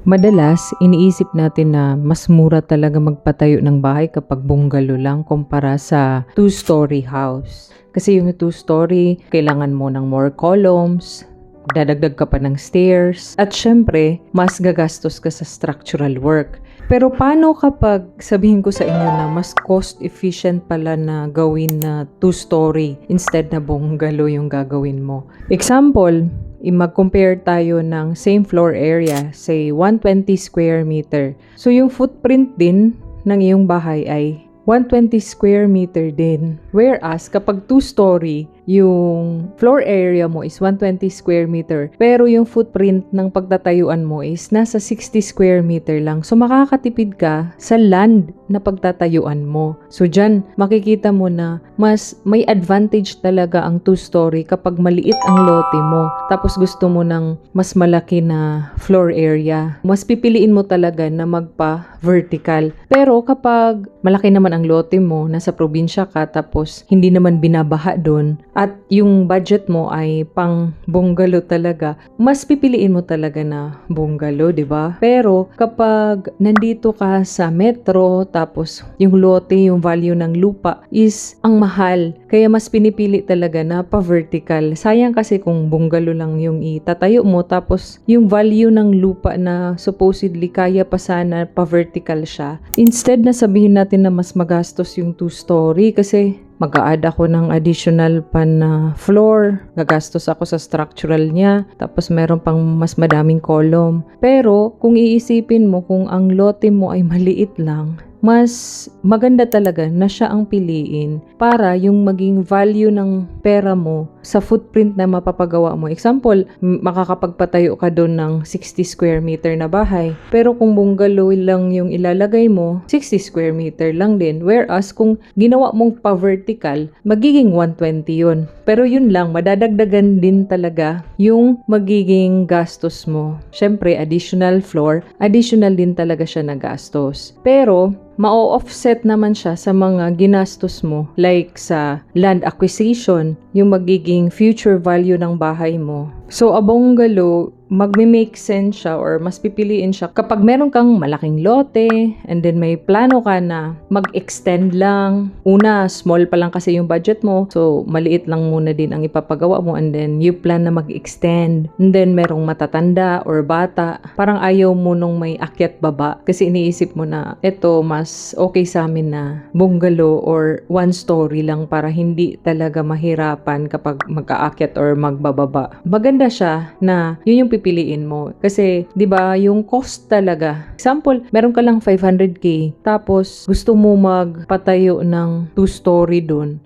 Madalas, iniisip natin na mas mura talaga magpatayo ng bahay kapag bungalow lang kumpara sa two-story house. Kasi yung two-story, kailangan mo ng more columns, dadagdag ka pa ng stairs, at syempre, mas gagastos ka sa structural work. Pero paano kapag sabihin ko sa inyo na mas cost efficient pala na gawin na two-story instead na bungalow yung gagawin mo? Example, mag-compare tayo ng same floor area, say 120 square meter. So yung footprint din ng iyong bahay ay 120 square meter din. Whereas kapag two-story, yung floor area mo is 120 square meter, pero yung footprint ng pagtatayuan mo is nasa 60 square meter lang. So makakatipid ka sa land na pagtatayuan mo. So dyan, makikita mo na mas may advantage talaga ang two-story kapag maliit ang lote mo. Tapos gusto mo ng mas malaki na floor area. Mas pipiliin mo talaga na magpa-vertical. Pero kapag malaki naman ang lote mo, nasa probinsya ka, tapos hindi naman binabaha doon, at yung budget mo ay pang bungalow talaga, mas pipiliin mo talaga na bungalow, di ba? Pero kapag nandito ka sa metro, tapos yung lote, yung value ng lupa is ang mahal. Kaya mas pinipili talaga na pa-vertical. Sayang kasi kung bungalow lang yung itatayo mo, tapos yung value ng lupa na supposedly kaya pa sana pa-vertical siya. Instead na sabihin natin na mas magastos yung two-story kasi mag-a-add ako ng additional pan na floor, gagastos ako sa structural niya, tapos meron pang mas madaming column. Pero kung iisipin mo kung ang lote mo ay maliit lang, mas maganda talaga na siya ang piliin para yung maging value ng pera mo sa footprint na mapapagawa mo. Example, makakapagpatayo ka doon ng 60 square meter na bahay. Pero kung bungalow lang yung ilalagay mo, 60 square meter lang din. Whereas kung ginawa mong pa-vertical, magiging 120 yun. Pero yun lang, madadagdagan din talaga yung magiging gastos mo. Syempre, additional floor, additional din talaga siya na gastos. Pero ma-offset naman siya sa mga ginastos mo like sa land acquisition, yung magiging future value ng bahay mo. So, a bungalow, magme-make sense siya or mas pipiliin siya kapag meron kang malaking lote and then may plano ka na mag-extend lang. Una, small pa lang kasi yung budget mo. So, maliit lang muna din ang ipapagawa mo and then you plan na mag-extend. And then, merong matatanda or bata. Parang ayaw mo nung may akyat baba kasi iniisip mo na eto mas okay sa amin na bungalow or one story lang para hindi talaga mahirapan kapag mag-aakyat or magbababa. Maganda siya na yun yung pipiliin mo. Kasi, di ba, yung cost talaga. Example, meron ka lang 500k, tapos gusto mo magpatayo ng two-story dun.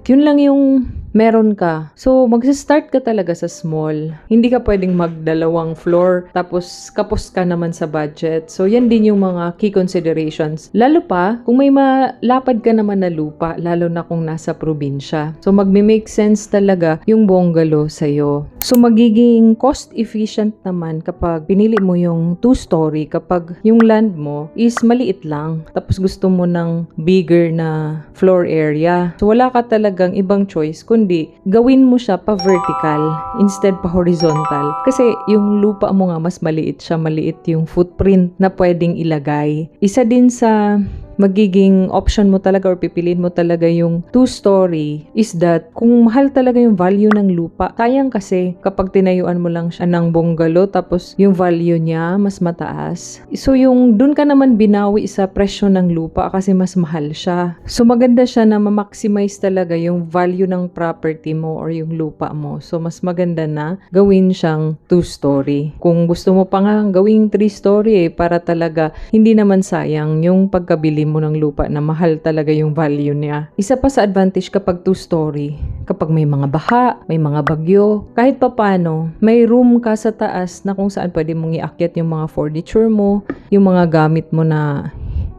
Yun lang yung meron ka. So, mag-start ka talaga sa small. Hindi ka pwedeng magdalawang floor, tapos kapos ka naman sa budget. So, yan din yung mga key considerations. Lalo pa, kung may malapad ka naman na lupa, lalo na kung nasa probinsya. So, magme-make sense talaga yung bungalow sa'yo. So, magiging cost efficient naman kapag pinili mo yung two-story, kapag yung land mo is maliit lang. Tapos gusto mo ng bigger na floor area. So, wala ka talagang ibang choice kundi gawin mo siya pa vertical instead pa horizontal. Kasi yung lupa mo nga mas maliit siya, maliit yung footprint na pwedeng ilagay. Isa din sa magiging option mo talaga or pipiliin mo talaga yung two-story is that kung mahal talaga yung value ng lupa, sayang kasi kapag tinayuan mo lang siya ng bungalow tapos yung value niya mas mataas. So yung dun ka naman binawi sa presyo ng lupa kasi mas mahal siya. So maganda siya na ma-maximize talaga yung value ng property mo or yung lupa mo. So mas maganda na gawin siyang two-story. Kung gusto mo pa nga gawing three-story para talaga hindi naman sayang yung pagkabili mo ng lupa na mahal talaga yung value niya. Isa pa sa advantage kapag two-story, kapag may mga baha, may mga bagyo, kahit papano, may room ka sa taas na kung saan pwede mong iakyat yung mga furniture mo, yung mga gamit mo na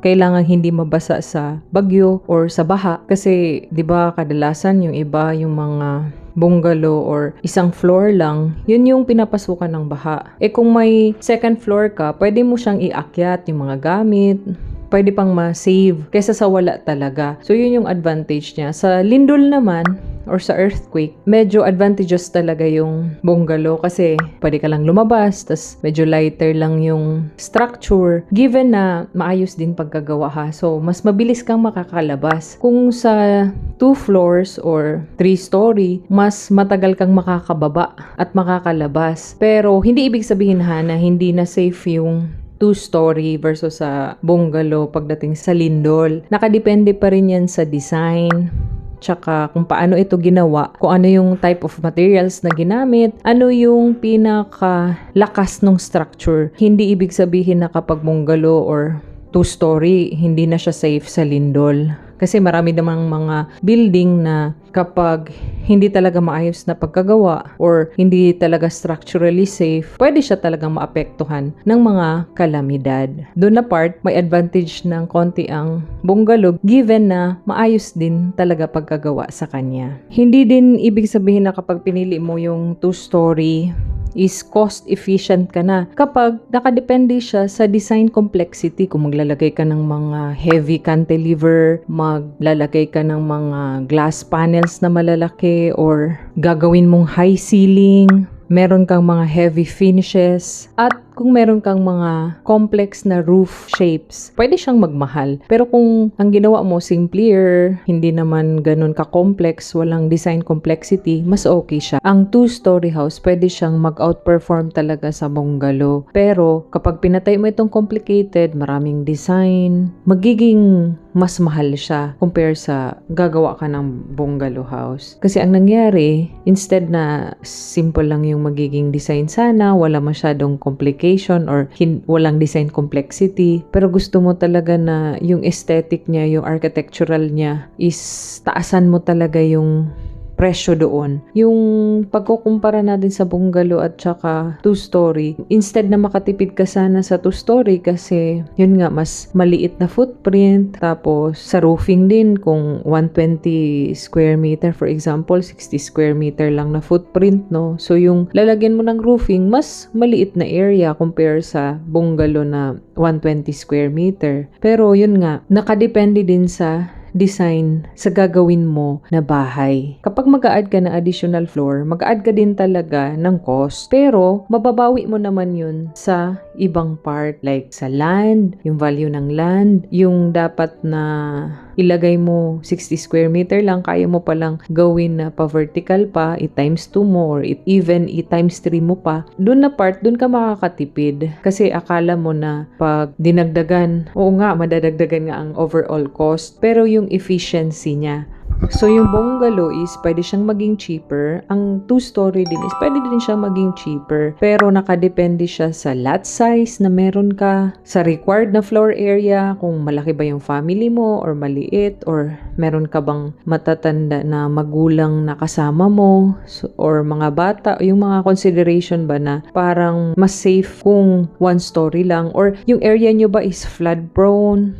kailangan hindi mabasa sa bagyo or sa baha. Kasi, di ba, kadalasan yung iba, yung mga bungalow or isang floor lang, yun yung pinapasukan ng baha. Kung may second floor ka, pwede mo siyang iakyat yung mga gamit, pwede pang ma-save kaysa sa wala talaga. So, yun yung advantage niya. Sa lindol naman, or sa earthquake, medyo advantageous talaga yung bungalow kasi pwede ka lang lumabas, tas medyo lighter lang yung structure, given na maayos din pagkagawa ha. So, mas mabilis kang makakalabas. Kung sa 2 floors or 3 story, mas matagal kang makakababa at makakalabas. Pero, hindi ibig sabihin ha na hindi na safe yung 2-story versus sa bungalow pagdating sa lindol. Nakadepende pa rin yan sa design, tsaka kung paano ito ginawa, kung ano yung type of materials na ginamit, ano yung pinakalakas ng structure. Hindi ibig sabihin na kapag bungalow or 2-story, hindi na siya safe sa lindol. Kasi marami namang mga building na kapag hindi talaga maayos na pagkagawa or hindi talaga structurally safe, pwede siya talagang maapektuhan ng mga kalamidad. Doon na part, may advantage ng konti ang bungalow given na maayos din talaga pagkagawa sa kanya. Hindi din ibig sabihin na kapag pinili mo yung 2-story, is cost efficient ka na kapag nakadepende siya sa design complexity. Kung maglalagay ka ng mga heavy cantilever, maglalagay ka ng mga glass panels na malalaki, or gagawin mong high ceiling, meron kang mga heavy finishes, at kung meron kang mga complex na roof shapes, pwede siyang magmahal. Pero kung ang ginawa mo simpler, hindi naman ganun ka-complex, walang design complexity, mas okay siya. Ang 2-story house, pwede siyang mag-outperform talaga sa bungalow. Pero kapag pinatay mo itong complicated, maraming design, magiging mas mahal siya compare sa gagawa ka ng bungalow house. Kasi ang nangyari, instead na simple lang yung magiging design sana, wala masyadong complication or walang design complexity, pero gusto mo talaga na yung aesthetic niya, yung architectural niya is taasan mo talaga yung presyo doon. Yung pagkukumpara natin sa bungalow at saka 2-story, instead na makatipid ka sana sa 2-story kasi yun nga, mas maliit na footprint, tapos sa roofing din, kung 120 square meter for example, 60 square meter lang na footprint, no? So yung lalagyan mo ng roofing, mas maliit na area compare sa bungalow na 120 square meter. Pero yun nga, nakadepende din sa design sa gagawin mo na bahay. Kapag mag-a-add ka ng additional floor, mag-a-add ka din talaga ng cost. Pero, mababawi mo naman yun sa ibang part, like sa land, yung value ng land, yung dapat na ilagay mo 60 square meter lang, kaya mo palang gawin na pa-vertical pa, i-times 2 mo, or even i-times 3 mo pa. Doon na part, doon ka makakatipid. Kasi akala mo na pag dinagdagan, oo nga, madadagdagan nga ang overall cost, pero yung efficiency niya. So, yung bungalow is pwede siyang maging cheaper. Ang 2-story din is pwede din siyang maging cheaper. Pero nakadepende siya sa lot size na meron ka, sa required na floor area, kung malaki ba yung family mo or maliit, or meron ka bang matatanda na magulang na kasama mo, or mga bata, yung mga consideration ba na parang mas safe kung 1-story lang, or yung area nyo ba is flood prone,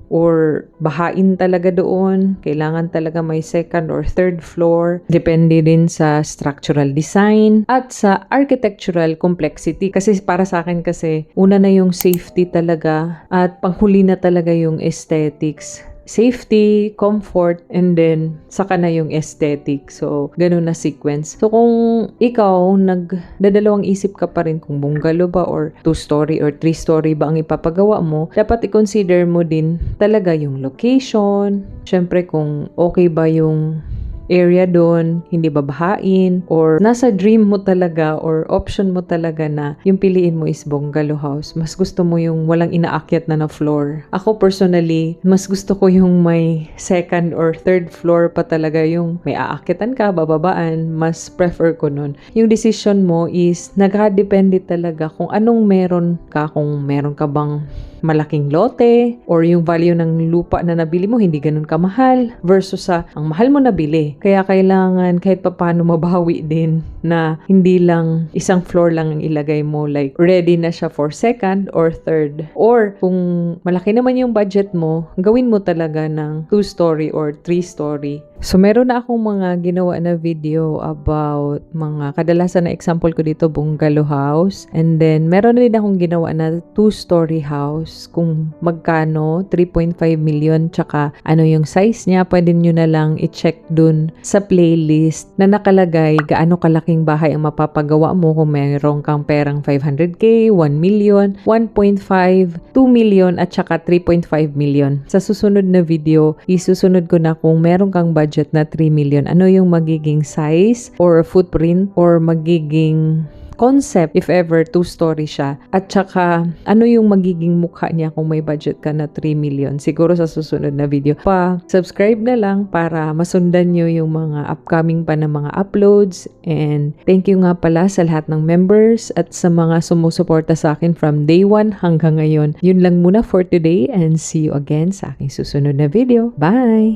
or bahain talaga doon, kailangan talaga may 2nd or 3rd floor. Depende din sa structural design at sa architectural complexity. Kasi para sa akin kasi, una na yung safety talaga at panghuli na talaga yung aesthetics. Safety, comfort, and then saka na yung aesthetic. So, ganun na sequence. So, kung ikaw nagdadalawang isip ka pa rin kung bungalow ba or 2-story or 3-story ba ang ipapagawa mo, dapat i-consider mo din talaga yung location. Syempre, kung okay ba yung area doon, hindi babahain, or nasa dream mo talaga or option mo talaga na yung piliin mo is bungalow house. Mas gusto mo yung walang inaakyat na floor. Ako personally, mas gusto ko yung may 2nd or 3rd floor pa talaga, yung may aakyatan ka, bababaan. Mas prefer ko nun. Yung decision mo is nagka-depende talaga kung anong meron ka, kung meron ka bang malaking lote, or yung value ng lupa na nabili mo hindi ganun kamahal versus sa ang mahal mo nabili. Kaya kailangan kahit papaano mabawi din na hindi lang isang floor lang ang ilagay mo, like ready na siya for 2nd or 3rd. Or kung malaki naman yung budget mo, gawin mo talaga ng 2-story or 3-story. So, meron na akong mga ginawa na video about mga kadalasan na example ko dito, bungalow house. And then, meron na din akong ginawa na 2-story house. Kung magkano, 3.5 million, tsaka ano yung size niya, pwede nyo na lang i-check dun sa playlist na nakalagay gaano kalaking bahay ang mapapagawa mo kung meron kang perang 500k, 1 million, 1.5, 2 million, at tsaka 3.5 million. Sa susunod na video, isusunod ko na kung meron kang budget na 3 million, ano yung magiging size or footprint or magiging concept if ever 2-story siya, at saka ano yung magiging mukha niya kung may budget ka na 3 million. Siguro sa susunod na video. Subscribe na lang para masundan nyo yung mga upcoming pa na mga uploads. And thank you nga pala sa lahat ng members at sa mga sumusuporta sa akin from day 1 hanggang ngayon. Yun lang muna for today and see you again sa aking susunod na video. Bye!